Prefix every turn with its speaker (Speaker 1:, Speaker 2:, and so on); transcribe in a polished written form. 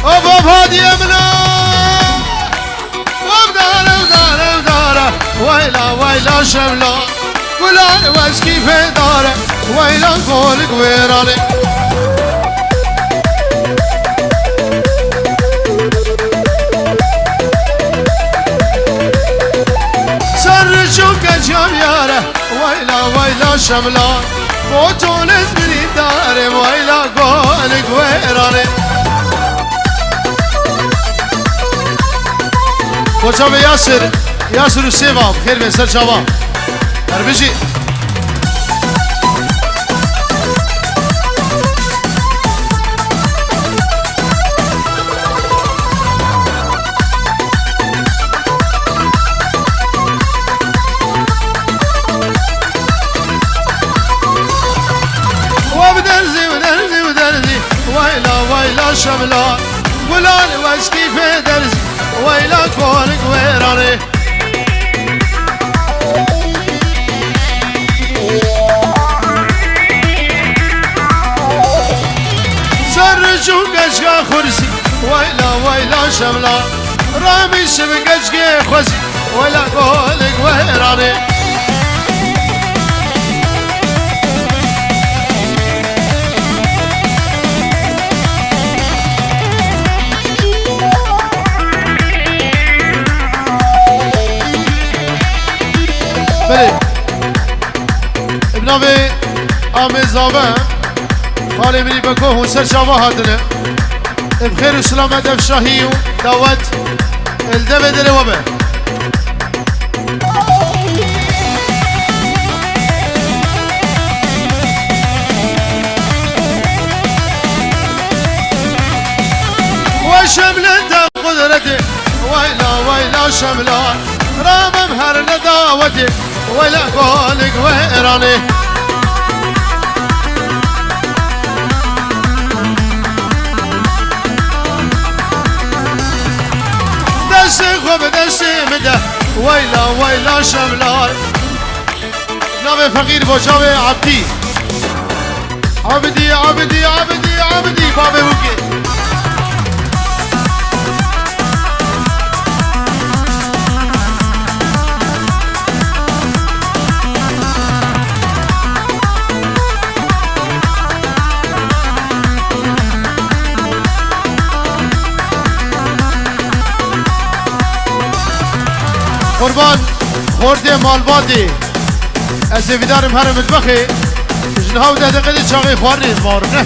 Speaker 1: أبو هادي أمنا وبدارة ويلا شملا ولا واش كيف داره ويلا قولك ويراني سرشوك جام ياره ويلا شملا وتونس بني داره ويلا قولك ويراني وجاب ياسر السيفا بخير من سر شباب أربجي وبدرزي ويلا شملا ولا واش كيف درزي ويلا كونك ويراني سرجو قشقا خرسي ويلا شملا رامي شبن قشقا خوزي ويلا كونك ويراني بله ابنامي آمي زابن خالي مني بكوه سر شابه هادنه بخير وسلامة افشاهي ودوت الدبه دل وبه وشملة قدرتي ويلا شملان رام مهر نداوتي ولا قولك ويراني دشي خوب دشي مده ويلا شملان نام فقير بوشاوي عبدي بابي بوكي قربان خورده مالبادی از ویدارم هر مطبخی جنها و ده دقیقی چاقی خواری مارنه